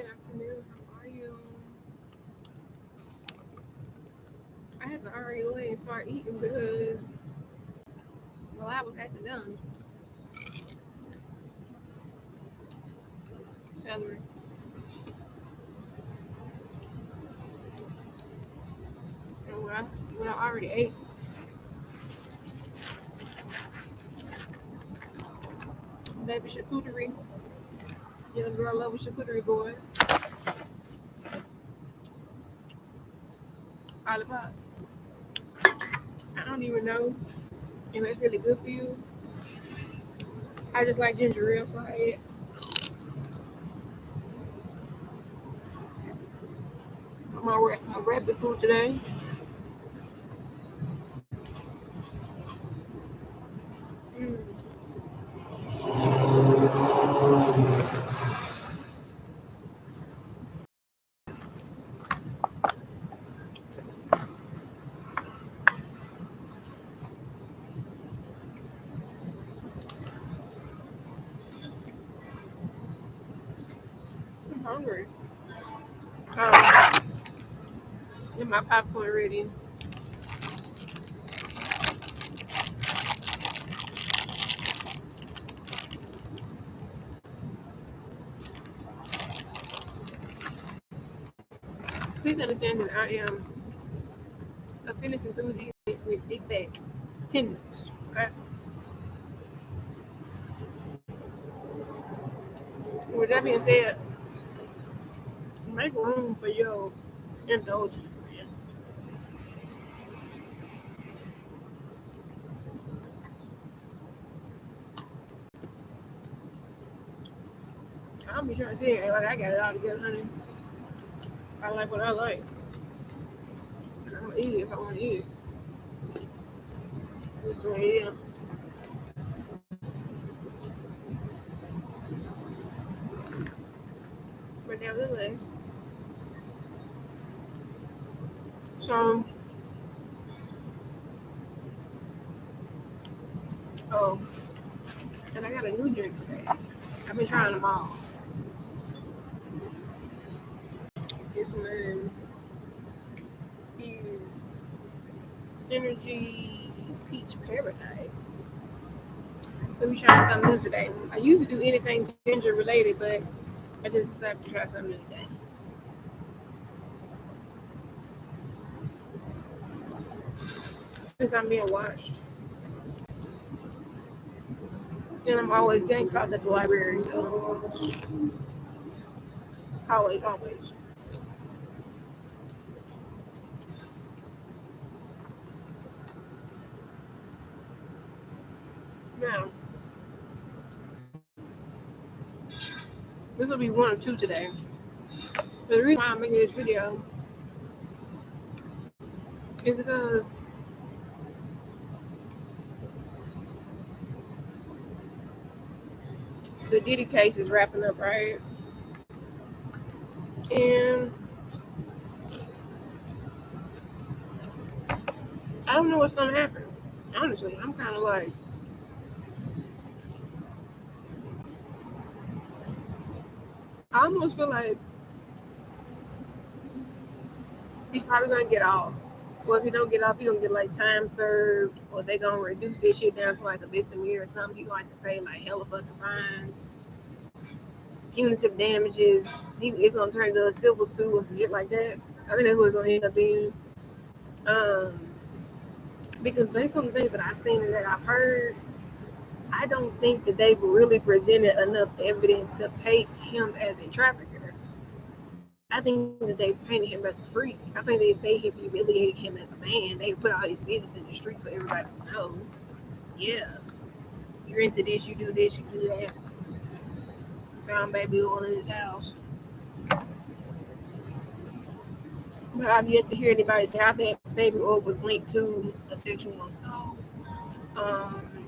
Good afternoon. How are you? I had to hurry away and start eating because I was acting done. Celery. And when I already ate, baby charcuterie. Young girl love a charcuterie boy. All about. I don't even know if it's really good for you. I just like ginger ale, so I ate it. My rapid food today. Mm. I'm hungry. Um, and my popcorn ready. Please understand that I am a fitness enthusiast with big back tendencies. Okay. With that being said, make room for your indulgence, man. I don't be trying to say it like I got it all together, honey. I like what I like. And I'm gonna eat it if I want to eat it. That's the way it is. But nevertheless, so oh, and I got a new drink today. I've been trying them all. This one is Energy Peach Paradise. So we trying something new today. I usually do anything ginger related, but I just decided to try something new today. Since I'm being watched. And I'm always gangsta out at the library, so always. Now, this will be one or two today. But the reason why I'm making this video is because the Diddy case is wrapping up, right? And I don't know what's gonna happen. Honestly, I'm kind of like, I almost feel like he's probably gonna get off. Well, if he don't get off, he gonna get like time served, or they gonna reduce this shit down to like a misdemeanor or something. He gonna have to pay like hella fucking fines, punitive damages. It's gonna turn into a civil suit or some shit like that. I think that's what it's gonna end up being. Um, because based on the things that I've seen and that I've heard, I don't think that they've really presented enough evidence to paint him as a trafficker. I think that they painted him as a freak. I think they have humiliated him as a man. They put all his business in the street for everybody to know. Yeah, you're into this, you do this, you do that. You found baby oil in his house. But I've yet to hear anybody say how that baby oil was linked to a sexual assault. Um,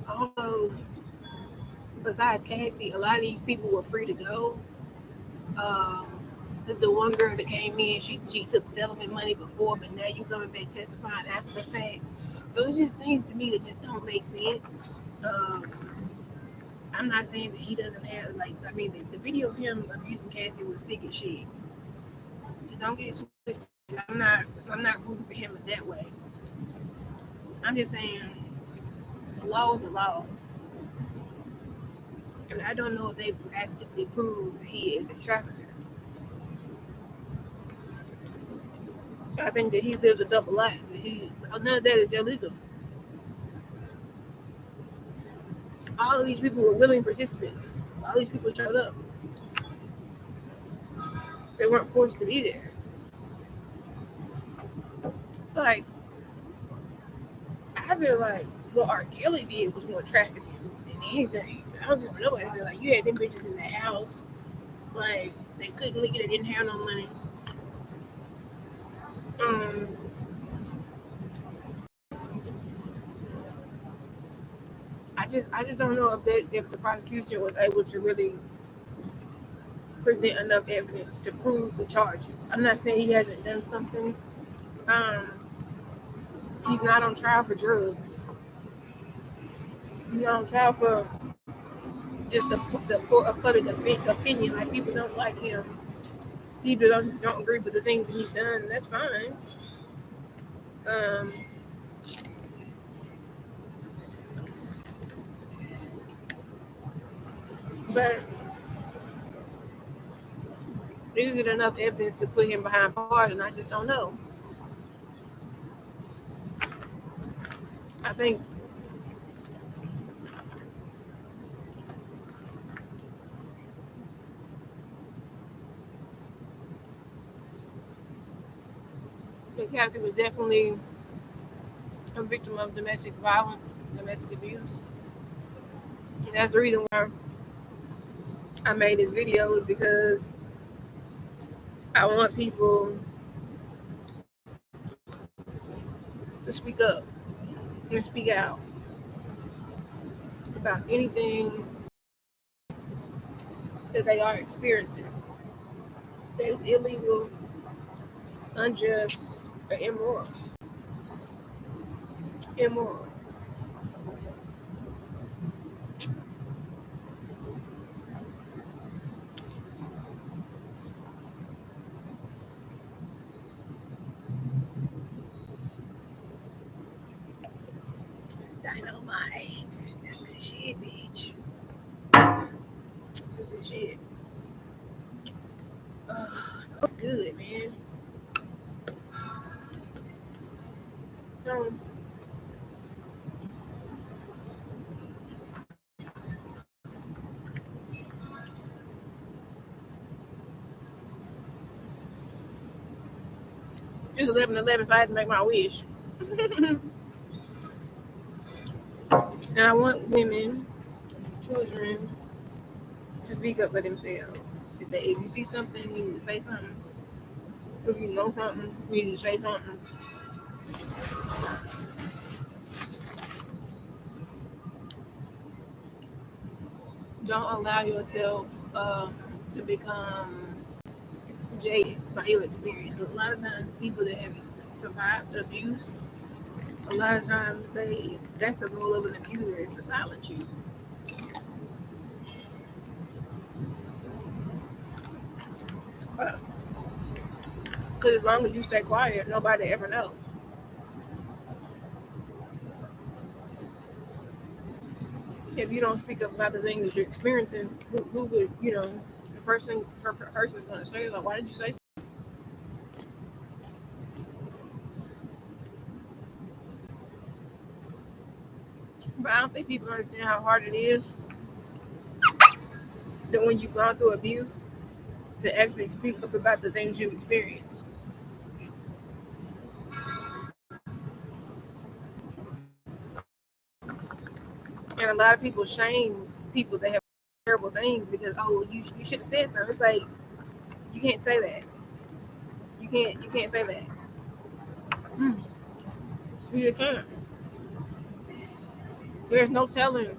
although, besides Cassie, a lot of these people were free to go. Um, the one girl that came in, she took settlement money before, but now you coming back testifying after the fact. So it's just things to me that just don't make sense. Um, I'm not saying that he doesn't have, like, I mean, the video of him abusing Cassie was thick as shit. Don't get it twisted. I'm not rooting for him in that way. I'm just saying the law is the law. And I don't know if they've actively proved he is a trafficker. I think that he lives a double life. None of that is illegal. All of these people were willing participants. All these people showed up. They weren't forced to be there. Like, I feel like what R. Kelly did was more trafficking than anything. I don't give a nobody. I feel like you had them bitches in the house. Like, they couldn't leave. They didn't have no money. Um, I just don't know if the prosecution was able to really present enough evidence to prove the charges. I'm not saying he hasn't done something. Um, he's not on trial for drugs. He's not on trial for just the public opinion. Like, people don't like him. People don't agree with the things that he's done. That's fine. Um, but is it enough evidence to put him behind bars? And I just don't know. I think Cassie was definitely a victim of domestic violence, domestic abuse. And that's the reason why I made this video, is because I want people to speak up and speak out about anything that they are experiencing that is illegal, unjust, or immoral. Immoral. Dynamite. That's good shit, bitch. That's good shit. Oh, good, man. Um, it's 11:11, so I had to make my wish. And I want women, children, to speak up for themselves. If you see something, you need to say something. If you know something, you need to say something. Don't allow yourself to become jaded by your experience. Because a lot of times, people that have survived abuse, a lot of times that's the role of an abuser, is to silence you. Because as long as you stay quiet, nobody ever knows. If you don't speak up about the things that you're experiencing, who would, the person is going to say, like, why did you say so? But I don't think people understand how hard it is that when you've gone through abuse to actually speak up about the things you've experienced. And a lot of people shame people that have terrible things because, oh, you should have said something. It's like, you can't say that. You can't say that. You just can't. There's no telling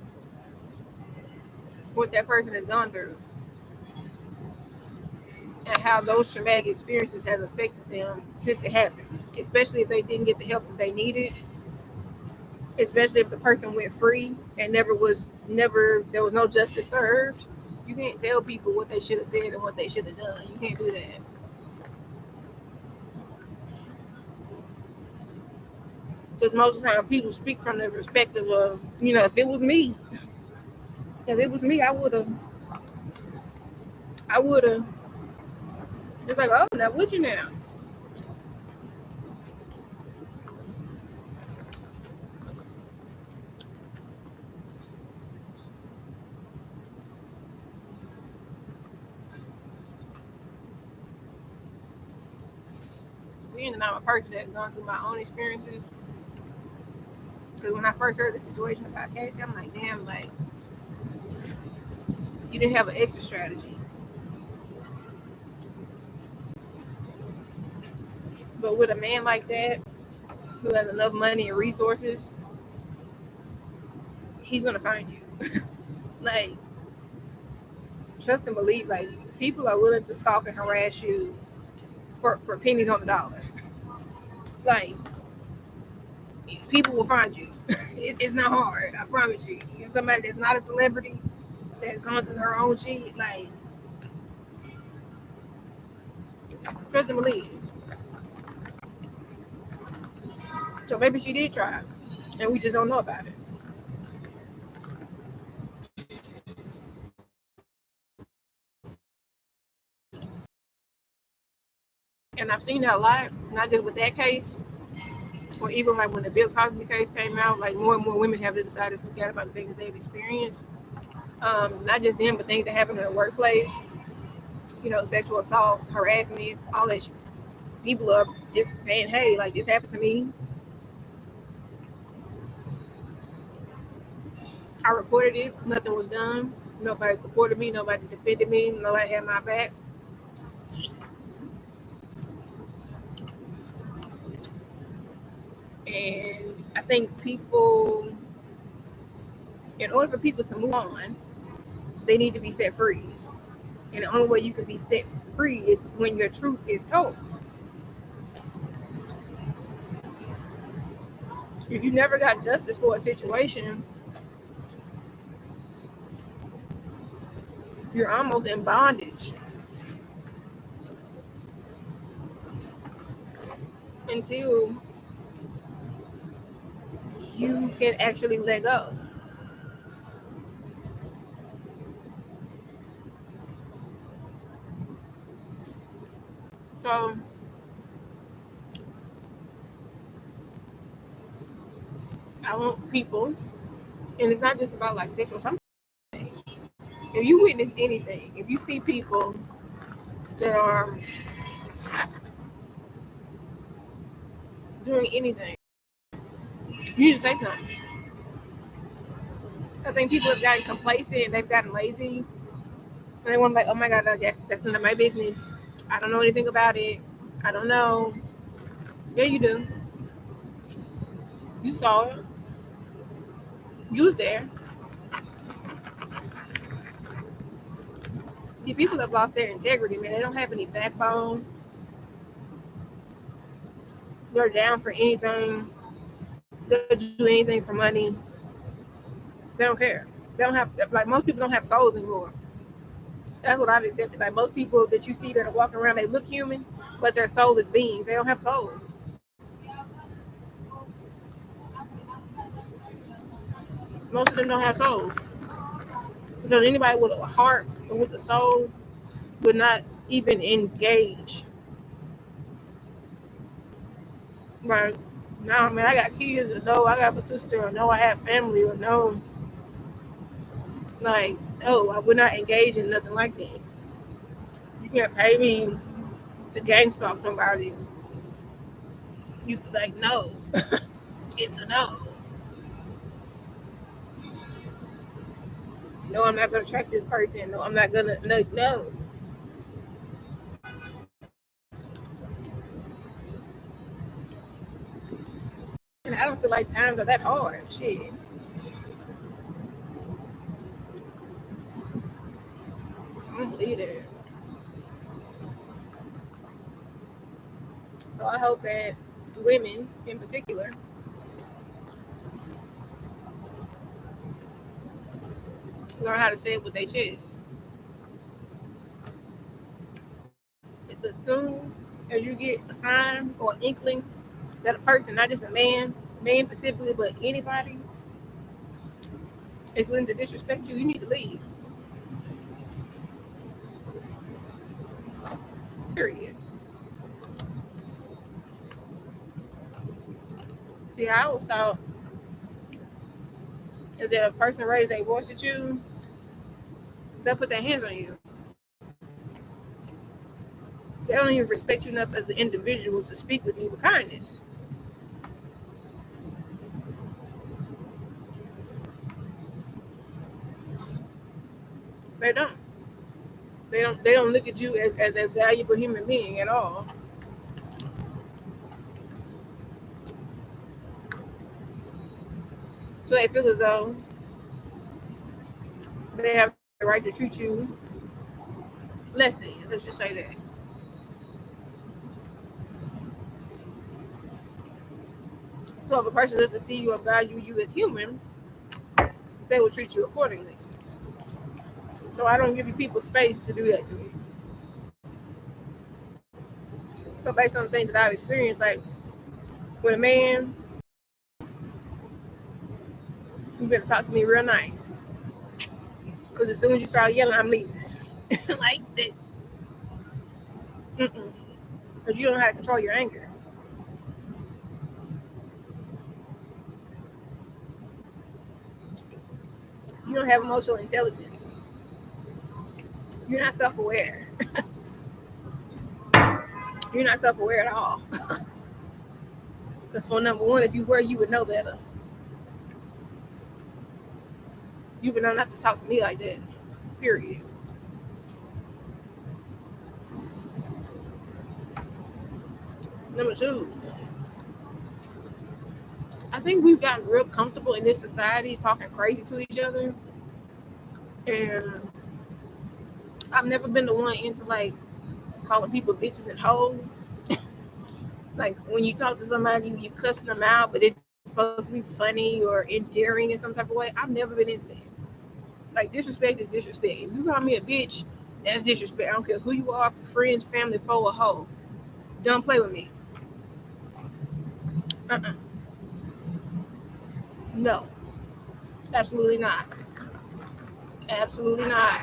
what that person has gone through and how those traumatic experiences have affected them since it happened. Especially if they didn't get the help that they needed, especially if the person went free and there was no justice served. You can't tell people what they should have said and what they should have done. You can't do that. Because most of the time people speak from the perspective of, if it was me, I would have. It's like, oh, now would you now? Being that I'm a person that's gone through my own experiences, because when I first heard the situation about Casey, I'm like, damn, like, you didn't have an exit strategy. But with a man like that, who has enough money and resources, he's gonna find you. Like, trust and believe, like, people are willing to stalk and harass you for pennies on the dollar. Like, people will find you. It's not hard, I promise you. You're somebody that's not a celebrity, that's gone through her own shit. Like, trust and believe. So maybe she did try, and we just don't know about it. And I've seen that a lot, not just with that case, or even like when the Bill Cosby case came out, like more and more women have decided to speak out about the things that they've experienced. Not just them, but things that happen in the workplace, sexual assault, harassment, all that shit. People are just saying, hey, like, this happened to me. I reported it. Nothing was done. Nobody supported me. Nobody defended me. Nobody had my back. And I think people, in order for people to move on, they need to be set free. And the only way you can be set free is when your truth is told. If you never got justice for a situation, you're almost in bondage until you can actually let go. So I want people, and it's not just about like sexual, something. If you witness anything, if you see people that are doing anything, you need to say something. I think people have gotten complacent and they've gotten lazy. And they want to be like, oh my God, that's none of my business. I don't know anything about it. I don't know. Yeah, you do. You saw it. You was there. See, people have lost their integrity, man. They don't have any backbone. They're down for anything. They'll do anything for money. They don't care. They don't have, like, most people don't have souls anymore. That's what I've accepted. Like, most people that you see that are walking around, they look human, but they're soulless beings. They don't have souls. Most of them don't have souls. Because anybody with a heart or with a soul would not even engage. Right? No, man, I got kids, or no, I got a sister, or no, I have family, or no, like, no, I would not engage in nothing like that. You can't pay me to gang stalk somebody. You like, no, it's a no. No, I'm not gonna track this person. No, I'm not gonna. No, no. And I don't feel like times are that hard. Shit, I don't believe that. So I hope that women, in particular, learn how to say it with their chest. As soon as you get a sign or an inkling that a person, not just a man specifically, but anybody, is willing to disrespect you, you need to leave. Period. See, I always thought is that a person raised their voice at you, they'll put their hands on you. They don't even respect you enough as an individual to speak with you with kindness. They don't. They don't look at you as a valuable human being at all. So they feel as though they have the right to treat you less than. Let's just say that. So if a person doesn't see you or value you as human, they will treat you accordingly. So I don't give you people space to do that to me. So based on the things that I've experienced, like with a man, you better talk to me real nice. Because as soon as you start yelling, I'm leaving. Like that. Because you don't know how to control your anger. You don't have emotional intelligence. You're not self-aware. You're not self-aware at all. Because for number one, if you were, you would know better. You would know not to talk to me like that. Period. Number two, I think we've gotten real comfortable in this society talking crazy to each other. And I've never been the one into like calling people bitches and hoes. Like when you talk to somebody, you cussing them out, but it's supposed to be funny or endearing in some type of way. I've never been into that. Like disrespect is disrespect. If you call me a bitch, that's disrespect. I don't care who you are, friends, family, foe, or hoe. Don't play with me. No, absolutely not. Absolutely not.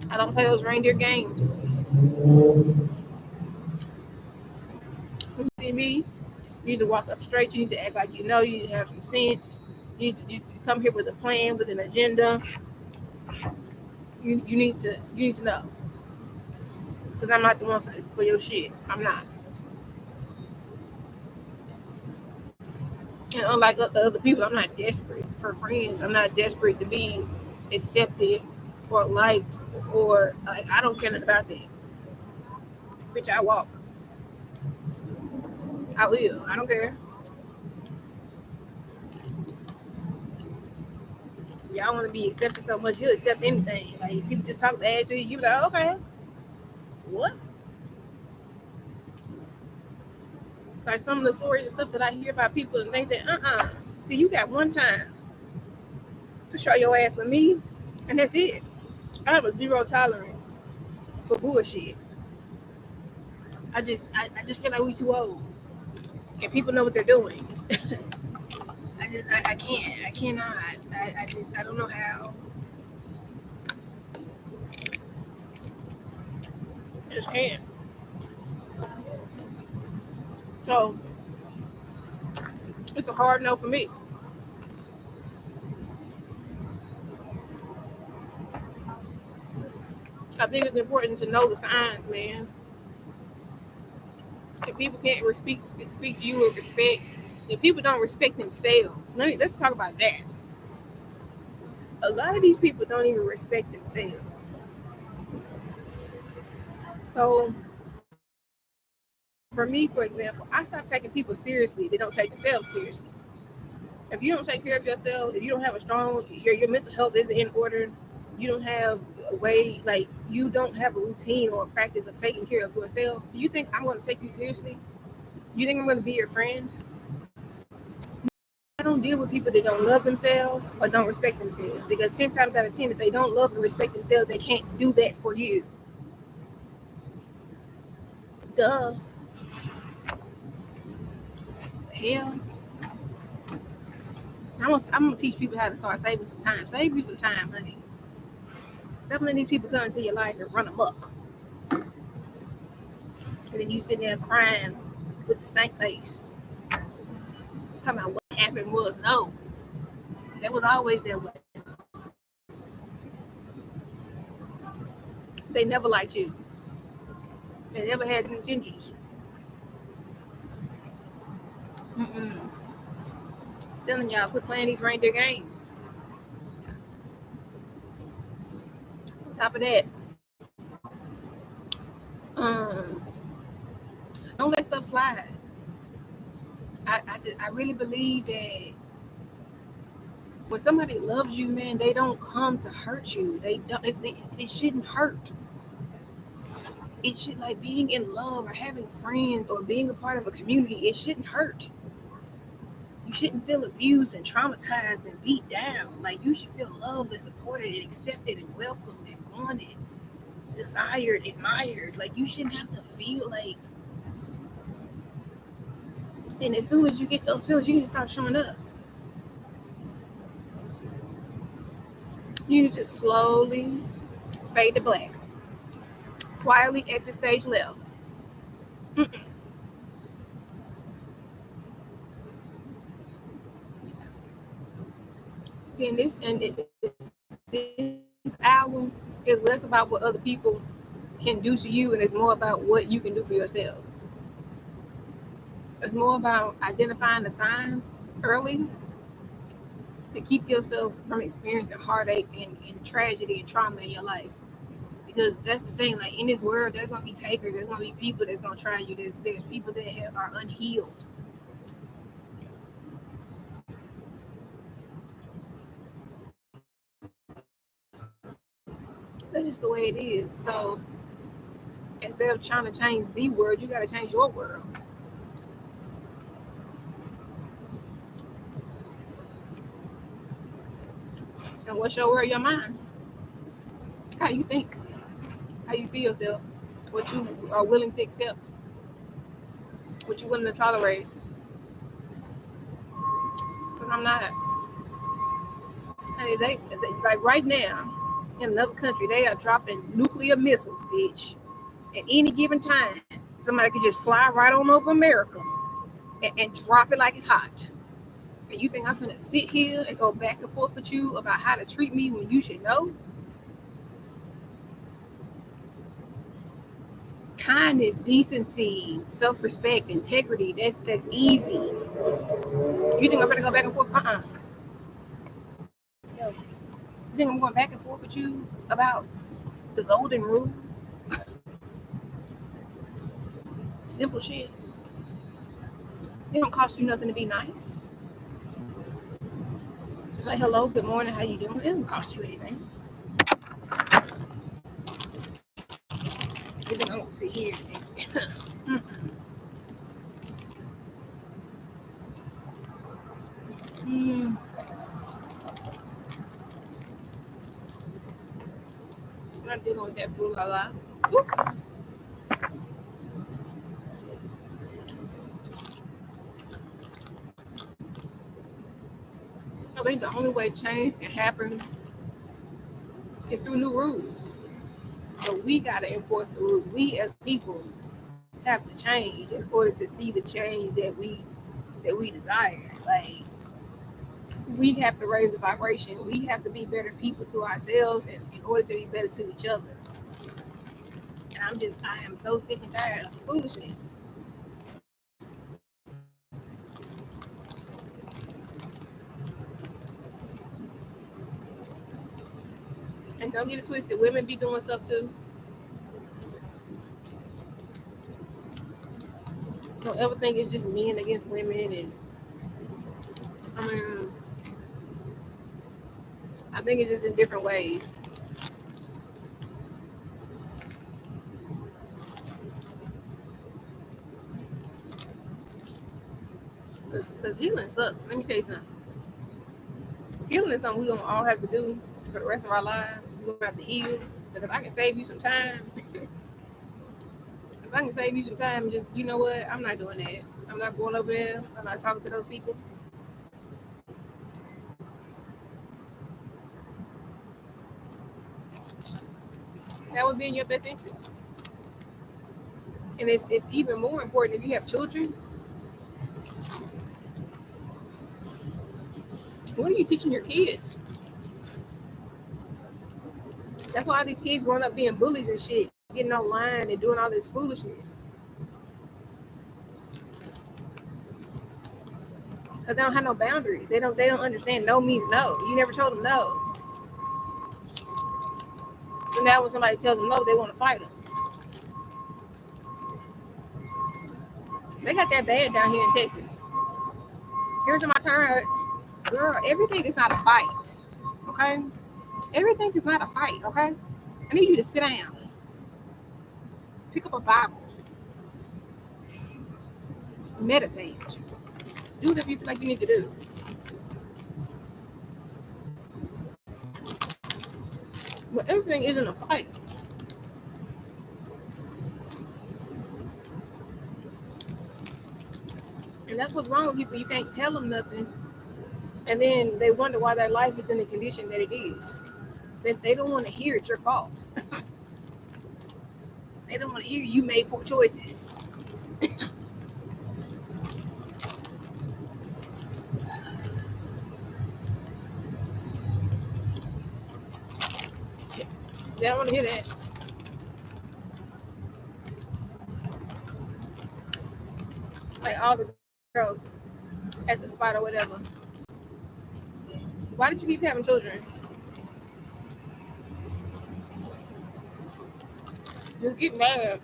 I don't play those reindeer games. You see me? You need to walk up straight. You need to act like you know. You need to have some sense. You need to come here with a plan, with an agenda. You need to know. Because I'm not the one for your shit. I'm not. And unlike other people, I'm not desperate for friends. I'm not desperate to be accepted or liked or like, I don't care nothing about that. Bitch, I walk. I will. I don't care. Y'all want to be accepted so much, you'll accept anything. Like people just talk bad to you, you be like, okay, what? Like some of the stories and stuff that I hear about people and think that, see, you got one time to show your ass with me, and that's it. I have a zero tolerance for bullshit. I just feel like we too old, and people know what they're doing. I cannot. I don't know how. I just can't. So it's a hard no for me. I think it's important to know the signs, man. If people can't speak to you with respect, if people don't respect themselves, let's talk about that. A lot of these people don't even respect themselves. So, for me, for example, I stopped taking people seriously. They don't take themselves seriously. If you don't take care of yourself, if you don't have a strong, your mental health isn't in order, you don't have a way, like you don't have a routine or a practice of taking care of yourself, do you think I'm going to take you seriously? You think I'm going to be your friend? I don't don't deal with people that don't love themselves or don't respect themselves, because 10 times out of 10, if they don't love and respect themselves, they can't do that for you. Duh. Hell. I'm gonna teach people how to start saving some time. Save you some time, honey. Stop letting these people come into your life and run amok. And then you sitting there crying with the stank face. Talking about what happened was no. That was always their way. They never liked you. They never had intentions. I'm telling y'all, quit playing these reindeer games. On top of that, don't let stuff slide. I really believe that when somebody loves you, man, they don't come to hurt you. They don't. It shouldn't hurt. It should, like being in love or having friends or being a part of a community, it shouldn't hurt. You shouldn't feel abused and traumatized and beat down. Like, you should feel loved and supported and accepted and welcomed and wanted, desired, admired. Like, you shouldn't have to feel like. And as soon as you get those feelings, you need to stop showing up. You need to just slowly fade to black. Quietly exit stage left. And this album is less about what other people can do to you, and it's more about what you can do for yourself. It's more about identifying the signs early to keep yourself from experiencing heartache and tragedy and trauma in your life. Because that's the thing, like in this world, there's gonna be takers, there's gonna be people that's gonna try you. There's people that are unhealed. That's just the way it is. So instead of trying to change the world, you gotta change your world. And what's your world? Your mind. How you think, how you see yourself, what you are willing to accept, what you're willing to tolerate. Because I'm not. Honey, they like right now in another country, they are dropping nuclear missiles, bitch. At any given time, somebody could just fly right on over America and drop it like it's hot. And you think I'm gonna sit here and go back and forth with you about how to treat me when you should know? Kindness, decency, self-respect, integrity, that's easy. You think I'm gonna go back and forth? You think I'm going back and forth with you about the golden rule? Simple shit. It don't cost you nothing to be nice. Say hello, good morning, how you doing? It doesn't cost you anything. You think I'm gonna sit here? I'm not dealing with that fool la la. I think the only way change can happen is through new rules. So we gotta enforce the rules. We as people have to change in order to see the change that we desire. Like, we have to raise the vibration. We have to be better people to ourselves and in order to be better to each other. And I am so sick and tired of the foolishness. And don't get it twisted, women be doing stuff too. Don't ever think it's just men against women. And I think it's just in different ways. Because healing sucks. Let me tell you something. Healing is something we're gonna all have to do for the rest of our lives. We're gonna have to heal. But if I can save you some time, just, you know what, I'm not doing that. I'm not going over there. I'm not talking to those people. That would be in your best interest. And it's even more important if you have children. What are you teaching your kids? That's why these kids growing up being bullies and shit, getting online and doing all this foolishness. Because they don't have no boundaries. They don't understand no means no. You never told them no. So now when somebody tells them no, they want to fight them. They got that bad down here in Texas. Every time I turn, girl, everything is not a fight. Okay? Everything is not a fight, okay? I need you to sit down. Pick up a Bible. Meditate. Do whatever you feel like you need to do. But everything isn't a fight. And that's what's wrong with people. You can't tell them nothing. And then they wonder why their life is in the condition that it is. They don't want to hear it's your fault. They don't want to hear you made poor choices. They don't want to hear that. Like all the girls at the spot or whatever. Why did you keep having children? You get mad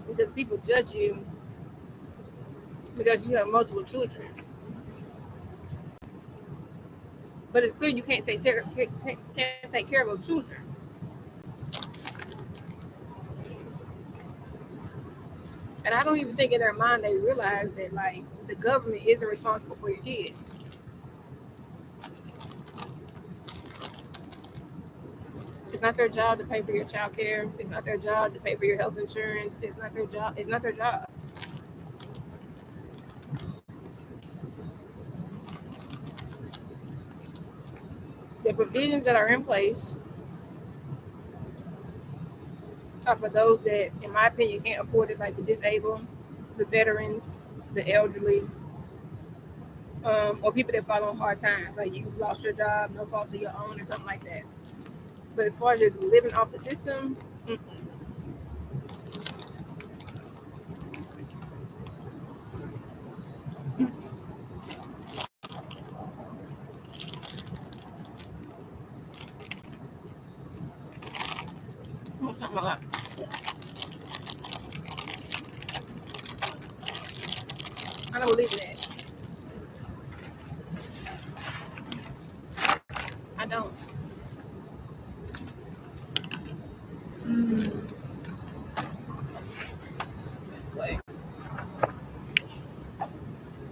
because people judge you because you have multiple children. But it's clear you can't take care of those children. And I don't even think in their mind they realize that like the government isn't responsible for your kids. It's not their job to pay for your child care. It's not their job to pay for your health insurance. It's not their job. It's not their job. The provisions that are in place are for those that, in my opinion, can't afford it, like the disabled, the veterans, the elderly, or people that fall on hard times, like you lost your job, no fault of your own, or something like that. But as far as just living off the system, I'm talking about, I don't believe in that. I don't. But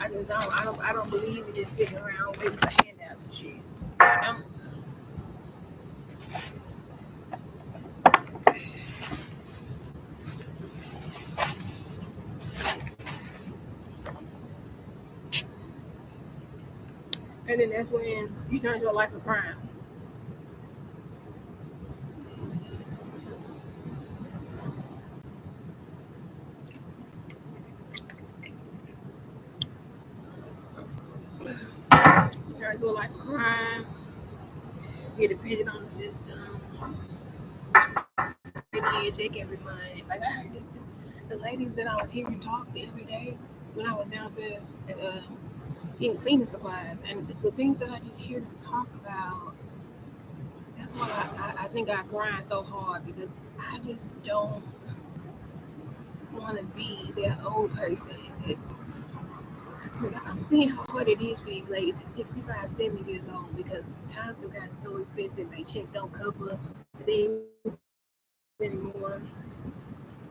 I just don't. I don't believe in just sitting around waiting for handouts and shit. I don't. And then that's when you turn to a life of crime. You turn to a life of crime. You're dependent on the system. Pay a check every month. Like I heard this, the ladies that I was hearing talk the other day when I was downstairs getting cleaning supplies, and the things that I just hear them talk about. That's why I think I grind so hard because I just don't want to be that old person. Because I'm seeing how hard it is for these ladies at 65, 70 years old because times have gotten so expensive. They check don't cover things anymore.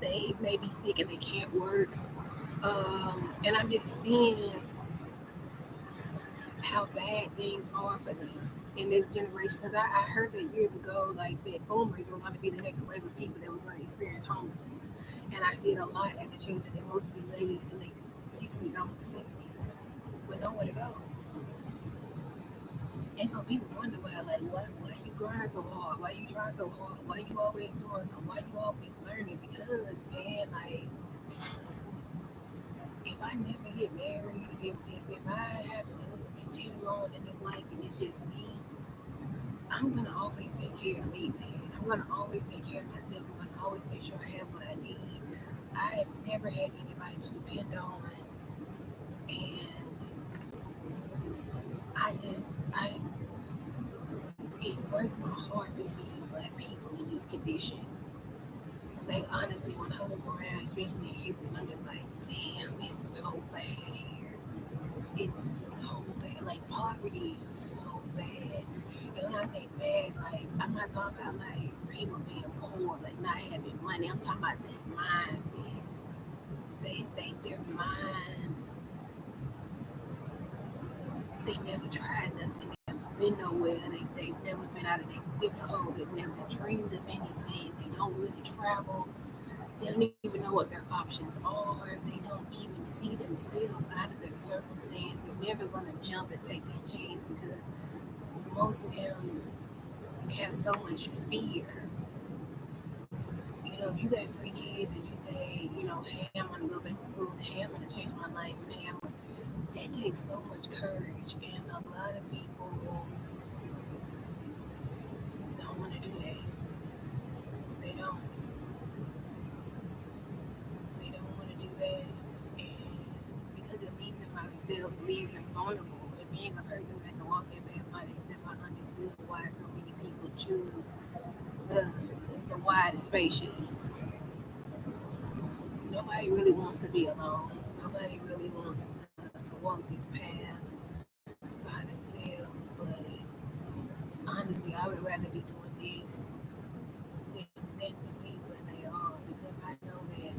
They may be sick and they can't work. And I'm just seeing how bad things are for them in this generation. Because I heard that years ago, like that boomers were going to be the next wave of people that was going to experience homelessness. And I see it a lot as a children that most of these ladies in their 60s, almost 70s, with nowhere to go. And so people wonder why you grind so hard? Why you try so hard? Why you always doing something? Why you always learning? Because, man, like, if I never get married, if I have to continue on in this life and it's just me, I'm gonna always take care of me, man. I'm gonna always take care of myself. I'm gonna always make sure I have what I need. I have never had anybody to depend on, and I it breaks my heart to see black people in this condition. Like honestly, when I look around, especially in Houston, I'm just like, damn, it's so bad here. It's so bad. Like poverty is so bad. And when I say bad, like I'm not talking about like people being poor, like not having money. I'm talking about their mindset. Their mind. They never tried nothing. They never been nowhere. They've never been out of their zip code. They've never dreamed of anything. They don't really travel. They don't even know what their options are. They don't even see themselves out of their circumstance. They're never gonna jump and take that chance because most of them have so much fear. You know, if you got 3 kids and you say, you know, hey, I'm gonna go back to school, hey, I'm gonna change my life, and hey, that takes so much courage, and a lot of people don't want to do that. They don't. They don't want to do that, and because it leaves them by themselves, it leaves them vulnerable. And being a person that can walk that path by themselves, I understood why so many people choose the wide and spacious. Nobody really wants to be alone. Nobody really wants to walk this path by themselves. But honestly, I would rather be doing this than to be where they are because I know that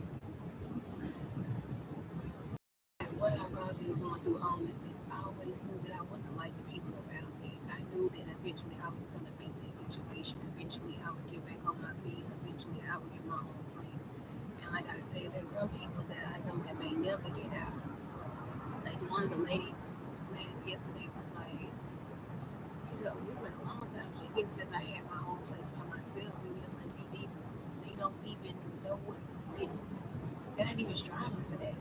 what I've gone through homelessness, I always knew that I wasn't like the people around me. I knew that eventually I was going to beat this situation. Eventually I would get back on my feet. Eventually I would get my own place. And like I say, there's some people that I know that may never get out. Like one of the ladies yesterday was like, she said, oh, it's been a long time. She even since I had my own place by myself. And it was like, they don't even know what, they're not even striving for that.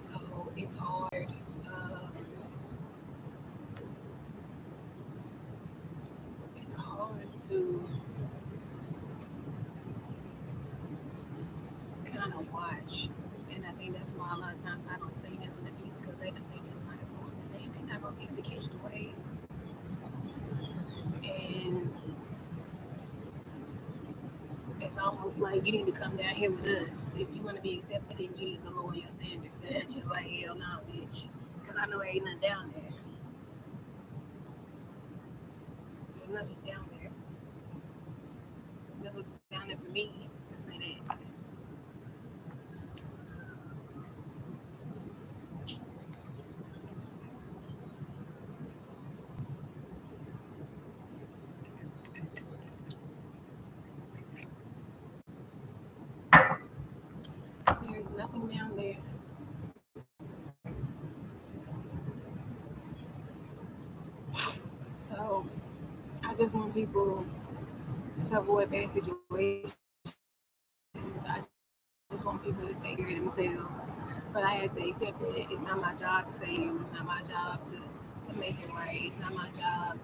So it's hard. It's hard to kind of watch, and I think that's why a lot of times I don't say nothing to people because they just not gonna understand. They're not gonna be able to catch the wave, and it's almost like you need to come down here with us if you want to be accepted. Then you need to lower your standards, and it's just like hell no, bitch, because I know there ain't nothing down there. There's nothing down there. Nothing down there for me. Just say that. There's nothing down there. So I just want people to avoid bad situations. I just want people to take care of themselves. But I had to accept that it's not my job to save you. It's not my job to make it right. It's not my job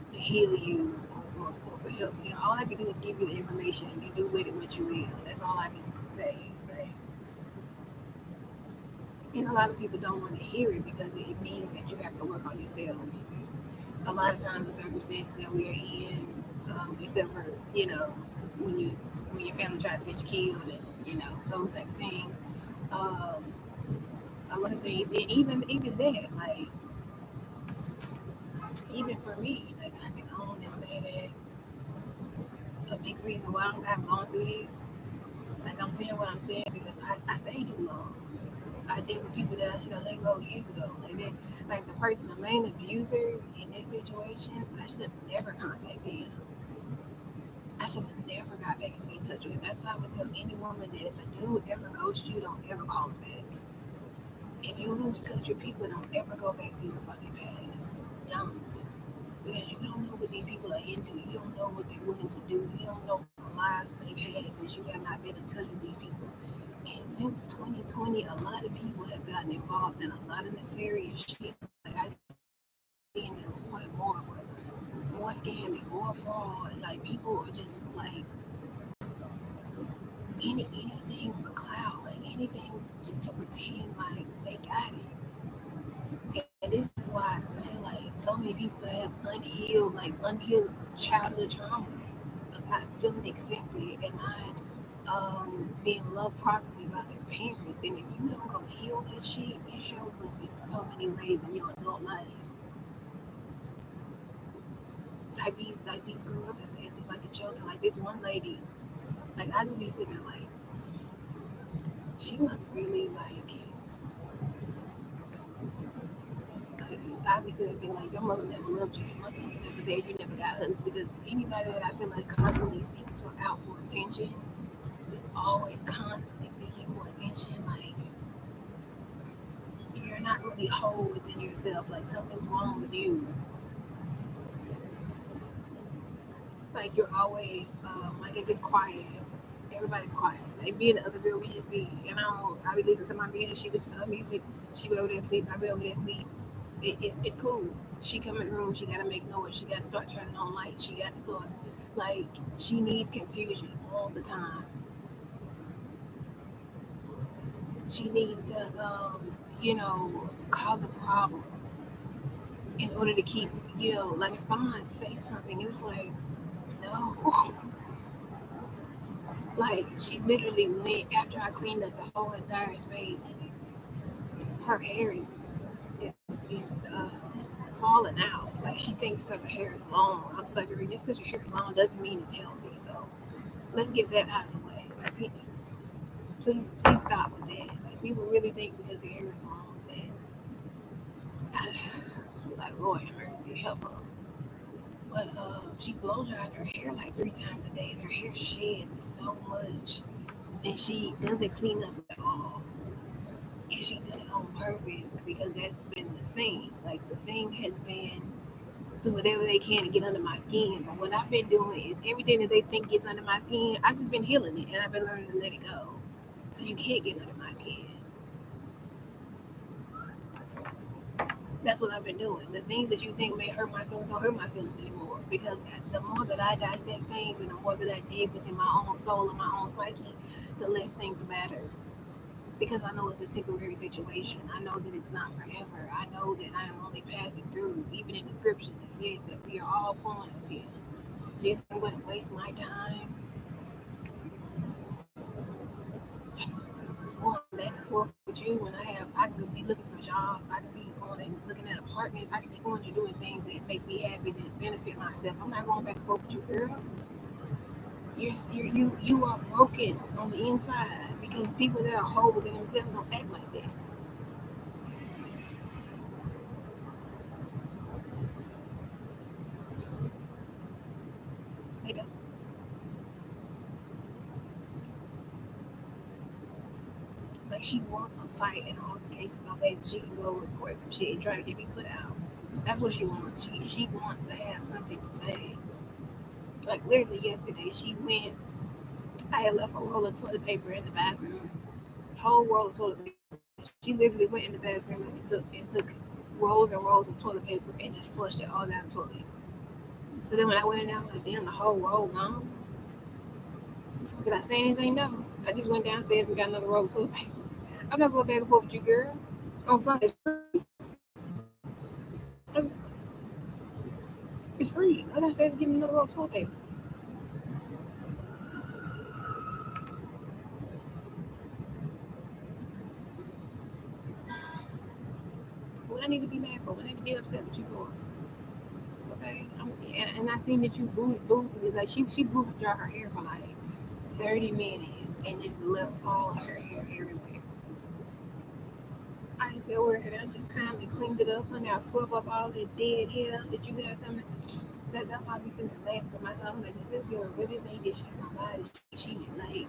to heal you or for help. You know, all I can do is give you the information and you do with it what you will. That's all I can say. But, and a lot of people don't want to hear it because it means that you have to work on yourself. A lot of times the circumstances that we are in, except for, you know, when you when your family tries to get you killed and, you know, those type of things. Um, a lot of things, and even that, like even for me, like I can own and say that a big reason why I've gone through this Like, I'm saying what I'm saying because I stayed too long. I did with people that I should have let go years ago. Like that, like the person, the main abuser in this situation, I should have never contacted him. I should have never got back in touch with him. That's why I would tell any woman that if a dude ever ghosts you, don't ever call him back. If you lose touch with people, don't ever go back to your fucking past. Don't. Because you don't know what these people are into. You don't know what they're willing to do. You don't know the lives they've had since you have not been in touch with these people. And since 2020, a lot of people have gotten involved in a lot of nefarious shit. Like I seeing it more and more scamming, more fraud. Like people are just like anything for clout, like anything to pretend like they got it. And this is why I say like so many people that have unhealed childhood trauma of not feeling accepted and not being loved properly by their parents. And if you don't go heal that shit, it shows up in so many ways in your adult life. Like these girls at the fucking shelter, like this one lady, like I just be sitting there like, she must really I be sitting there thinking like your mother never loved you, your mother was never there, you never got hugs because anybody that I feel like constantly seeks out for attention is always constantly seeking for attention. Like you're not really whole within yourself. Like something's wrong with you. Like you're always like if it's quiet, everybody's quiet. Like me and the other girl, we just be, I be listening to my music. She listens to her music. She be over there sleep. I be over there sleep. It's cool. She come in the room. She gotta make noise. She gotta start turning on lights. She gotta start like she needs confusion all the time. She needs to cause a problem in order to keep like respond, say something. It was like no. Like she literally went after I cleaned up the whole entire space. Her hair is falling out. Like she thinks because her hair is long. I'm just like, just because your hair is long doesn't mean it's healthy. So let's get that out of the way. Like, please stop with that. Like, people really think because their hair is long that I just be like, Lord have mercy, help her. But she blow dries her hair like 3 times a day, and her hair sheds so much, and she doesn't clean up at all. And she did it on purpose because that's been the thing. Like the thing has been do whatever they can to get under my skin. But what I've been doing is everything that they think gets under my skin, I've just been healing it and I've been learning to let it go. So you can't get under my skin. That's what I've been doing. The things that you think may hurt my feelings don't hurt my feelings anymore. Because the more that I dissect things and the more that I dig within my own soul and my own psyche, the less things matter. Because I know it's a temporary situation. I know that it's not forever. I know that I am only passing through. Even in the scriptures, it says that we are all foreigners here. So you think I'm going to waste my time going back and forth with you when I could be looking for jobs. I could be going and looking at apartments. I could be going and doing things that make me happy, that benefit myself. I'm not going back and forth with you, girl. You are broken on the inside because people that are whole within themselves don't act like that. They don't. Like she wants a fight and an altercation so that she can go report some shit and try to get me put out. That's what she wants. She wants to have something to say. Like literally yesterday, she went. I had left a roll of toilet paper in the bathroom. Whole roll of toilet paper. She literally went in the bathroom and took rolls and rolls of toilet paper and just flushed it all down the toilet. So then when I went in there, I'm like, damn, the whole roll gone. Did I say anything? No. I just went downstairs and got another roll of toilet paper. I'm not going back and forth with you, girl. On Sunday. It's free. Go downstairs and give me another roll of toilet paper. What I need to be mad for? What I need to be upset with you for? It's okay. And I seen that you booed like she blew dry her hair for like 30 minutes. and just left all her hair everywhere. I didn't say a word, and I just kindly cleaned it up, and I swept up all the dead hair that you got coming. That's why I be sitting there laughing to myself. I'm like, does this girl really think that she's somebody? Like,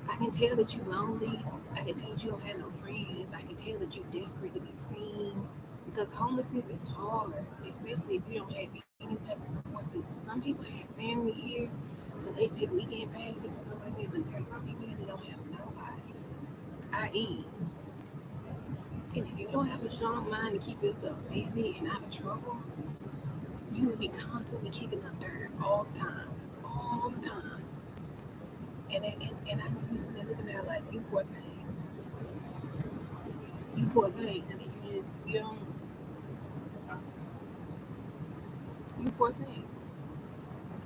I can tell that you're lonely. I can tell that you don't have no friends. I can tell that you're desperate to be seen. Because homelessness is hard, especially if you don't have any type of support system. Some people have family here, so they take weekend passes and stuff like that. But there are some people that don't have nobody. I.e., and if you don't have a strong mind to keep yourself busy and out of trouble, you will be constantly kicking up dirt all the time. All the time. And I just be sitting there looking at her like, you poor thing. You poor thing. And then you poor thing.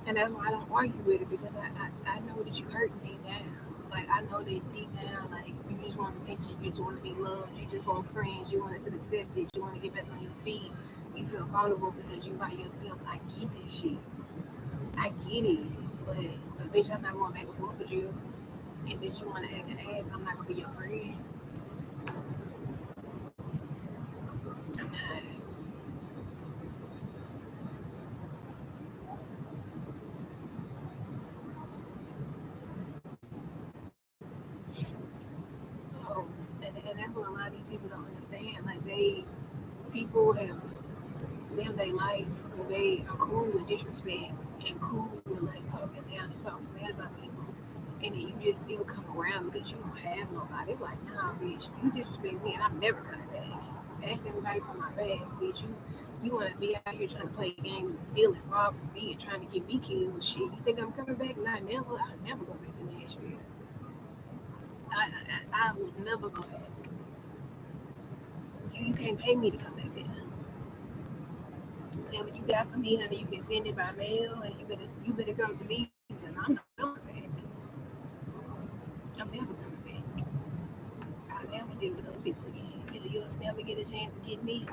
And that's why I don't argue with it, because I know that you hurt deep down. Like, I know that deep down, like, you just want attention, you just want to be loved, you just want friends, you want to feel accepted, you want to get back on your feet, you feel vulnerable because you by yourself. I get this shit. I get it. But bitch, I'm not going back and forth with you. And since you want to act an ass, I'm not going to be your friend. I'm not. So, and that's what a lot of these people don't understand. Like, people have lived their life where they are cool with disrespect and cool with like talking down and talking bad about people, and then you just still come around because you don't have nobody. It's like, nah, bitch, you disrespect me and I'm never coming back. Ask everybody from my past, bitch. You want to be out here trying to play games and steal and rob from me and trying to get me killed with shit. You think I'm coming back? Not never. I never go back to Nashville. I would never go back. You can't pay me to come back there. Whatever you got for me, honey, you can send it by mail, and you better come to me because I'm not coming back. I'm never coming back. I'll never deal with those people again. You'll never get a chance to get me.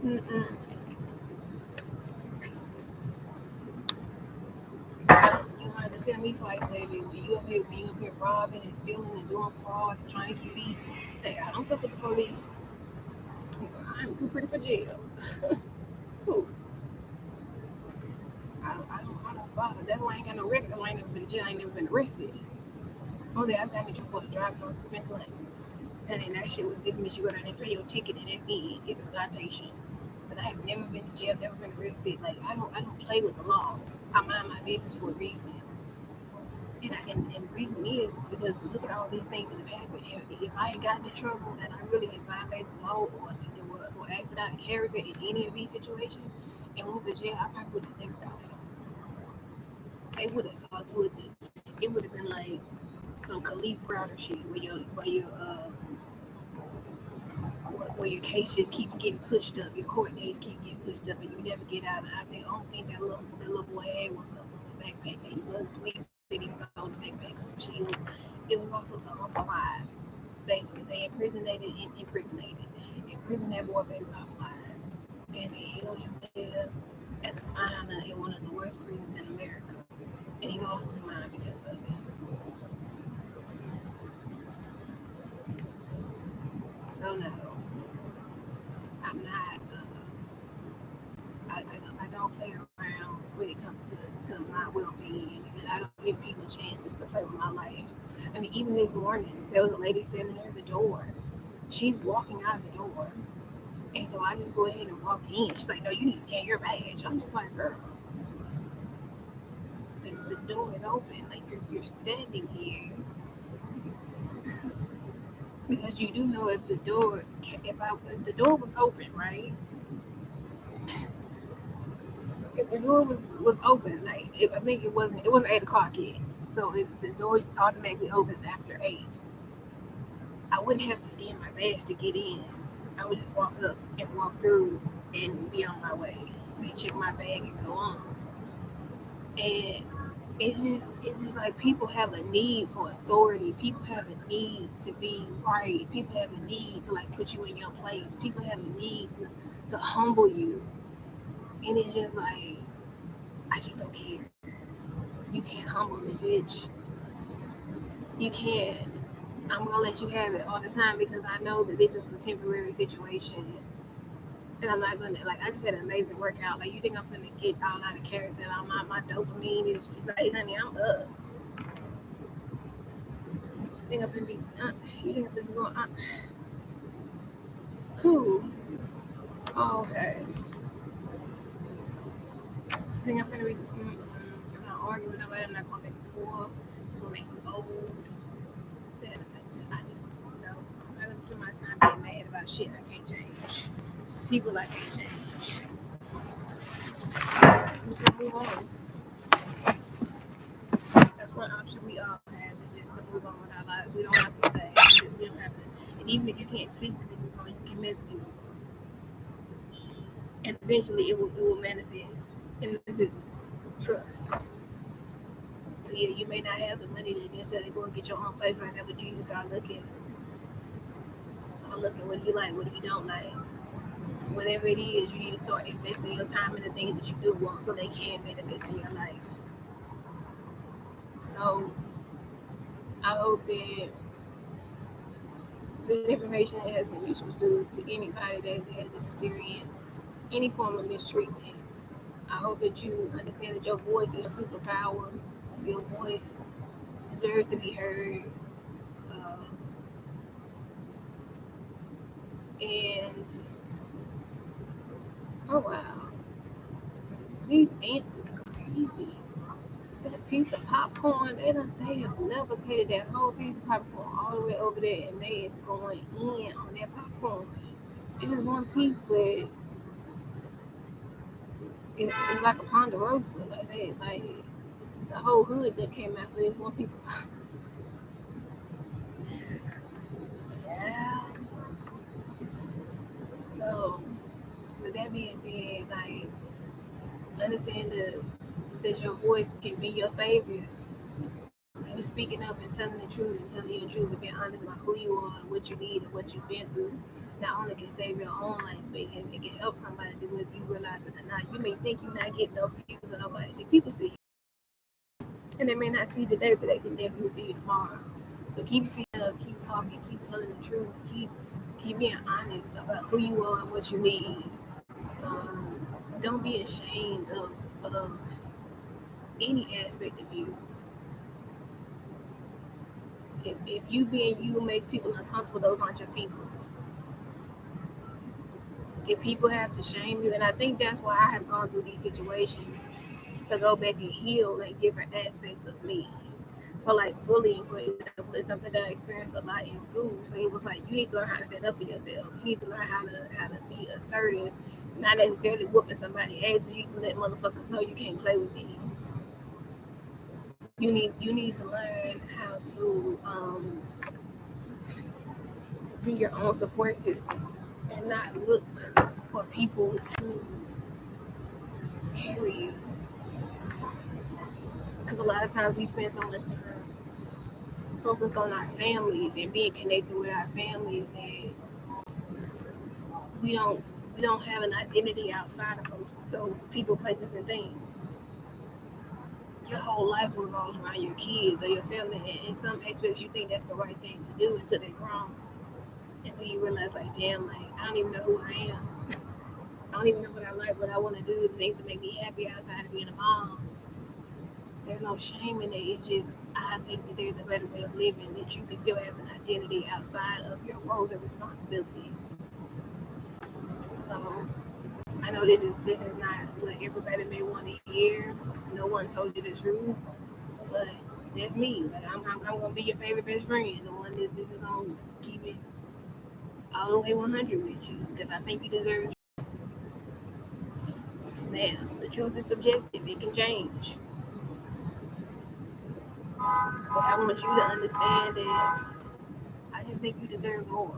Mm-mm. So you don't have to tell me twice, baby. When you up here robbing and stealing and doing fraud and trying to get me, hey, I don't fuck with the police. I'm too pretty for jail. Cool. I don't bother. That's why I ain't got no record. That's why I ain't never been to jail. I ain't never been arrested. Only I've got me for the driving on suspended license. And then that shit was dismissed. You go down there, pay your ticket, and that's it. It's a citation. But I have never been to jail, never been arrested. Like, I don't play with the law. I mind my business for a reason. And the reason is because look at all these things that have happened. If I had gotten in trouble and I really had violated the law or acted out of character in any of these situations and went to jail, I probably would have never got it. They would have saw to it that it would have been like some Khalif Browder shit where your case just keeps getting pushed up, your court dates keep getting pushed up, and you never get out. And I don't think that little boy had was a backpack. He was police said he stole the backpack or some shit. It was off of lies. Basically, they imprisoned that boy based off lies, and they held him there as a minor in one of the worst prisons in America, and he lost his mind because of it. So no, I'm not. I don't play around when it comes to my well-being, and I don't give people chances to play with my life. I mean, even this morning, there was a lady standing there at the door. She's walking out of the door, and so I just go ahead and walk in. She's like, "No, you need to scan your badge." I'm just like, "Girl, the door is open. Like you're standing here because you do know if the door was open, right? If the door was open, like if I think it wasn't 8 o'clock yet. So if the door automatically opens after 8, I wouldn't have to scan my badge to get in. I would just walk up and walk through and be on my way. Then check my bag and go on. And it's just like people have a need for authority. People have a need to be right. People have a need to like put you in your place. People have a need to humble you. And it's just like, I just don't care. You can't humble me, bitch. You can't. I'm gonna let you have it all the time because I know that this is a temporary situation. And I'm not gonna, like, I just had an amazing workout. Like, you think I'm gonna get all out of character and my dopamine is like, honey, I'm up. You think I'm gonna be you think I'm gonna be going Who? Oh, okay. You think I'm gonna be I'm not arguing with nobody, I'm not going back and forth. It's gonna make you old. Then I just know I'm not gonna spend my time being mad about shit I can't change. People I can't change. I'm just gonna move on. That's one option we all have, is just to move on with our lives. We don't have to stay. We don't have to. And even if you can't physically move on, you can mentally move on. And eventually it will manifest in the physical. Trust. So yeah, you may not have the money to necessarily go and get your own place right now, but you need to start looking. Start looking what do you like, what do you don't like. Whatever it is, you need to start investing your time in the things that you do want so they can manifest in your life. So I hope that this information has been useful to anybody that has experienced any form of mistreatment. I hope that you understand that your voice is a superpower. Your voice deserves to be heard. And oh wow, these ants is crazy. That piece of popcorn, they have levitated that whole piece of popcorn all the way over there, and they is going in on that popcorn. It's just one piece, but it's like a ponderosa. Like the whole hood that came out for this one piece of popcorn. Yeah. So, with that being said, like, understand that your voice can be your savior. You speaking up and telling the truth and telling your truth and being honest about who you are and what you need and what you've been through, not only can save your own life, but it can help somebody, whether you realize it or not. You may think you're not getting no views or nobody see. People see you. And they may not see you today, but they can definitely see you tomorrow. So keep speaking up, keep talking, keep telling the truth, keep being honest about who you are and what you need. Don't be ashamed of any aspect of you. If you being you makes people uncomfortable, those aren't your people. If people have to shame you, and I think that's why I have gone through these situations to go back and heal like different aspects of me. So like bullying, for example, is something that I experienced a lot in school. So it was like you need to learn how to stand up for yourself. You need to learn how to be assertive, not necessarily whooping somebody's ass, but you can let motherfuckers know you can't play with me. You need to learn how to be your own support system and not look for people to carry you. Because a lot of times we spend so much time focused on our families and being connected with our families that we don't we don't have an identity outside of those people, places, and things. Your whole life revolves around your kids or your family, and in some aspects you think that's the right thing to do until they're grown. Until you realize, like, damn, like, I don't even know who I am. I don't even know what I like, what I want to do, the things that make me happy outside of being a mom. There's no shame in it. It's just, I think that there's a better way of living, that you can still have an identity outside of your roles and responsibilities. So I know this is not what everybody may want to hear. No one told you the truth, but that's me. Like, I'm gonna be your favorite best friend, the one that is gonna keep it all the way 100 with you, because I think you deserve. Now, the truth is subjective; it can change. But I want you to understand that I just think you deserve more,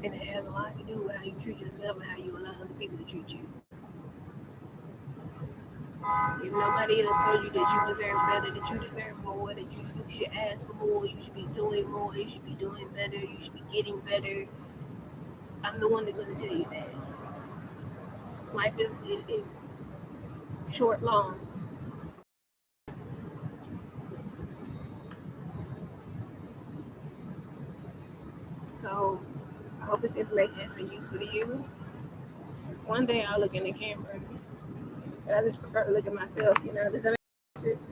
and it has a lot to do with how you treat yourself and how you allow other people to treat you. If nobody else told you that you deserve better, that you deserve more, that you should ask for more, you should be doing more, you should be doing better, you should be getting better, I'm the one that's going to tell you that. Life is short, long. So I hope this information has been useful to you. One day I'll look in the camera, but I just prefer to look at myself. This analysis.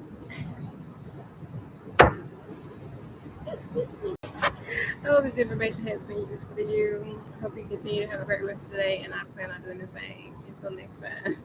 I hope this information has been useful to you. I hope you continue to have a great rest of the day, and I plan on doing the same. Until next time.